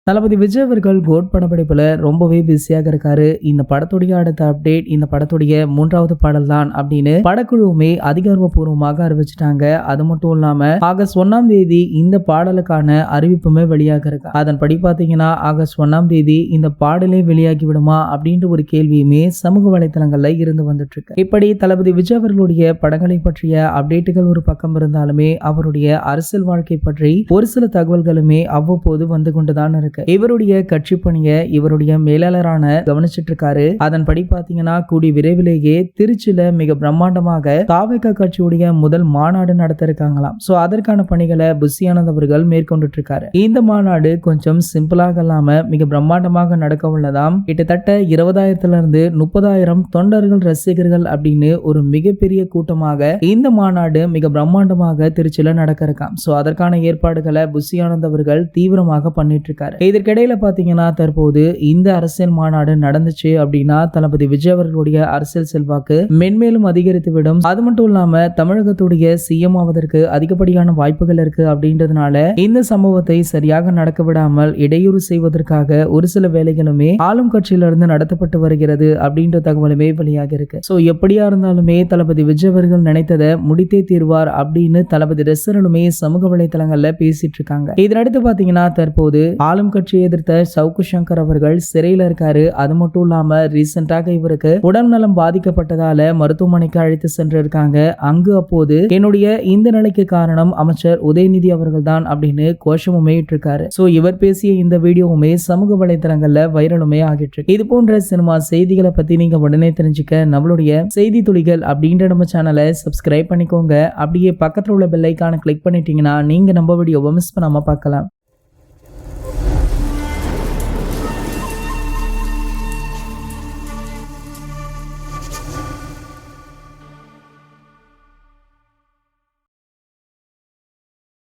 தளபதி விஜய் அவர்கள் கோட் படப்பிடிப்புல ரொம்பவே பிஸியாக இருக்காரு. இந்த படத்துடைய அடுத்த அப்டேட் இந்த படத்துடைய 3வது பாடல் தான் அப்படின்னு படக்குழுவுமே அதிகாரப்பூர்வமாக அறிவிச்சிட்டாங்க. அது மட்டும் இல்லாம ஆகஸ்ட் 1ஆம் தேதி இந்த பாடலுக்கான அறிவிப்புமே வெளியாக இருக்கு. அதன்படி பாத்தீங்கன்னா ஆகஸ்ட் 1ஆம் தேதி இந்த பாடலே வெளியாகி விடுமா அப்படின்ற ஒரு கேள்வியுமே சமூக வலைதளங்கள்ல இருந்து வந்துட்டு இருக்கு. இப்படி தளபதி விஜய் அவர்களுடைய படங்களை பற்றிய அப்டேட்டுகள் ஒரு பக்கம் இருந்தாலுமே அவருடைய அரசியல் வாழ்க்கை பற்றி ஒரு சில தகவல்களுமே அவ்வப்போது வந்து கொண்டுதான் இருக்கு. இவருடைய கட்சி பணியை இவருடைய மேலாளரான கவனிச்சிட்டு இருக்காரு. அதன்படி பாத்தீங்கன்னா கூடி விரைவிலேயே திருச்சியில மிக பிரம்மாண்டமாக தாவேகா கட்சியுடைய முதல் மாநாடு நடத்த இருக்காங்களாம். சோ அதற்கான பணிகளை புஷி ஆனந்த் அவர்கள் மேற்கொண்டுட்டு இருக்காரு. இந்த மாநாடு கொஞ்சம் சிம்பிளாக இல்லாம மிக பிரம்மாண்டமாக நடக்க உள்ளதாம். கிட்டத்தட்ட 20,000 இருந்து 30,000 தொண்டர்கள் ரசிகர்கள் அப்படின்னு ஒரு மிகப்பெரிய கூட்டமாக இந்த மாநாடு மிக பிரம்மாண்டமாக திருச்சியில நடக்க இருக்காம். சோ அதற்கான ஏற்பாடுகளை புஷி ஆனந்த் அவர்கள் தீவிரமாக பண்ணிட்டு இருக்காரு. இதற்கிடையில பாத்தீங்கன்னா தற்போது இந்த அரசியல் மாநாடு நடந்துச்சு அப்படின்னா தளபதி விஜய் அவர்களுடைய அரசியல் செல்வாக்கு மென்மேலும் அதிகரித்து விடும். அது மட்டும் இல்லாம தமிழகத்துடைய சிஎம் ஆவதற்கு அதிகப்படியான வாய்ப்புகள் இருக்கு அப்படின்றதுனால இந்த சம்பவத்தை சரியாக நடக்க விடாமல் இடையூறு செய்வதற்காக ஒரு சில வேலைகளுமே ஆளும் கட்சியிலிருந்து நடத்தப்பட்டு வருகிறது அப்படின்ற தகவலுமே வெளியாக இருக்கு. சோ எப்படியா இருந்தாலுமே தளபதி விஜய் அவர்கள் நினைத்ததை முடித்தே தீர்வார் அப்படின்னு தளபதி ரசிகர்களுமே சமூக வலைதளங்கள்ல பேசிட்டு இருக்காங்க. இதனடுத்து பாத்தீங்கன்னா தற்போது ஆளும் கட்சியை எதிர்த்த சவுக்கு சங்கர் அவர்கள் சிறையில இருக்காரு. அது மட்டும் இல்லாம ரீசெண்டாக இவருக்கு உடல்நலம் பாதிக்கப்பட்டதால மருத்துவமனைக்கு அழைத்து சென்றிருக்காங்க. அங்கு அப்போது என்னுடைய இந்த நிலைக்கு காரணம் அமைச்சர் உதயநிதி அவர்கள் தான் அப்படின்னு கோஷமுமே இட்டிருக்காரு. சோ இவர் பேசிய இந்த வீடியோவுமே சமூக வலைதளங்கள்ல வைரலுமே ஆகிட்டு. இது போன்ற சினிமா செய்திகளை பத்தி நீங்க உடனே தெரிஞ்சுக்க நம்மளுடைய செய்தி துளிகள் அப்படின்ற நம்ம சேனலை சப்ஸ்கிரைப் பண்ணிக்கோங்க. அப்படியே பக்கத்துல உள்ள பெல் ஐகானை கிளிக் பண்ணிட்டீங்கன்னா நீங்க நம்ம வீடியோவை மிஸ் பண்ணாம பார்க்கலாம்.